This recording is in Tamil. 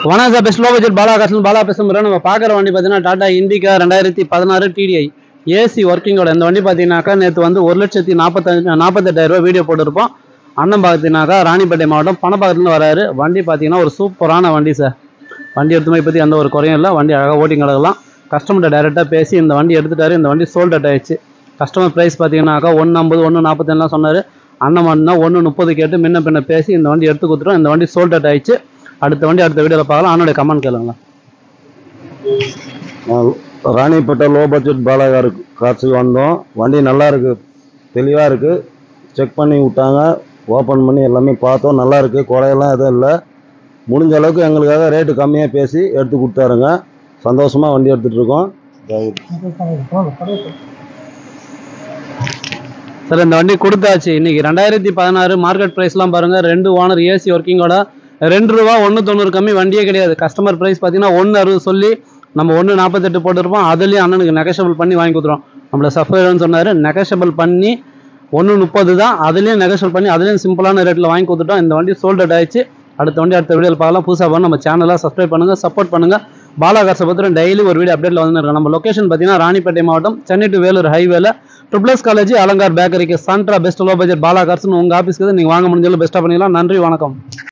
வணக்கம் sir, best low budget Bala பேசுகிறோம். நம்ம பார்க்குற வண்டி பார்த்தீங்கன்னா டாடா இண்டிகா 2016 TDI ஏசி ஒர்க்கிங்கோட. இந்த வண்டி பார்த்தீங்கன்னாக்கா நேற்று வந்து 1,48,000 வீடியோ போட்டிருப்போம். அண்ணன் பார்த்தீங்கன்னாக்கா ராணிப்பேட்டை மாவட்டம் பணப்பாக்கத்துலேருந்து வராரு. வண்டி பார்த்தீங்கன்னா ஒரு சூப்பரான வண்டி சார். வண்டி எடுத்துமை பற்றி எந்த ஒரு குறையும் இல்லை. வண்டி அழகாக ஓட்டிங் கிடக்கலாம். கஸ்டமர்கிட்ட டைரெக்டாக பேசி இந்த வண்டி எடுத்துட்டாரு. இந்த வண்டி சோல்ட் அவுட் ஆயிடுச்சு. கஸ்டமர் ப்ரைஸ் பார்த்தீங்கன்னாக்கா 150 140 சொன்னார். அண்ணன் மட்டும் 130 கேட்டு முன்ன பின்ன பேசி இந்த வண்டி எடுத்து கொடுத்துட்டோம். இந்த வண்டி சோல்ட் அவுட் ஆயிடுச்சு. அடுத்த வண்டி அடுத்த வீடியோவில் பார்க்கலாம். அவனுடைய கமெண்ட் கேளுங்களா. ராணிப்பேட்டை லோ பட்ஜெட் பாலா கார்ஸுக்கு வந்தோம். வண்டி நல்லா இருக்குது, தெளிவாக இருக்குது. செக் பண்ணி விட்டாங்க, ஓப்பன் பண்ணி எல்லாமே பார்த்தோம். நல்லா இருக்குது, குறையெல்லாம் எதுவும் இல்லை. முடிஞ்ச அளவுக்கு எங்களுக்காக ரேட்டு கம்மியாக பேசி எடுத்து கொடுத்தாருங்க. சந்தோஷமாக வண்டி எடுத்துகிட்ருக்கோம் சார். இந்த வண்டி கொடுத்தாச்சு. இன்றைக்கி 2016 மார்க்கெட் ப்ரைஸ்லாம் பாருங்கள். 2 ஓனர் ஏசி ஒர்க்கிங்கோட ₹2 கம்மி வண்டியே கிடையாது. கஸ்டமர் ப்ரைஸ் பார்த்தீங்கன்னா 160 சொல்லி நம்ம 148 போட்டிருப்போம். அதுலேயும் அண்ணனுக்கு நெகஷபிள் பண்ணி வாங்கி கொடுத்துருவோம். நம்மளை சஃபர்னு சொன்னார், நெகஷபிள் பண்ணி 130 தான். அதுலேயும் நெகஷபிள் பண்ணி அதுலேயும் சிம்பிளான ரேட்டில் வாங்கி கொடுத்துட்டோம். இந்த வண்டி சோல்ட் அவுட் ஆயிடுச்சு. அடுத்த வண்டி அடுத்த வீடியோவில் பார்க்கலாம். புதுசாக பண்ண நம்ம சேனலாக சப்ஸ்கிரைப் பண்ணுங்கள், சப்போர்ட் பண்ணுங்கள். பாலா கார்ஸை பற்றி டெய்லி ஒரு வீடியோ அப்டேட்டில் வந்துருக்கோம். நம்ம லொக்கேஷன் பார்த்தீங்கன்னா ராணிப்பேட்டை மாவட்டம், சென்னை டு வேலூர் ஹைவேல ட்ரிபிள்எஸ் காலேஜ் அலங்கார் பேக்கரிக்கு சென்ட்ரா பெஸ்ட் லோ பட்ஜெட் பாலா கார்ஸ்னு உங்கள் ஆஃபீஸ்க்கு நீங்கள் வாங்க முடிஞ்சாலும் பெஸ்ட்டாக பண்ணிக்கலாம். நன்றி, வணக்கம்.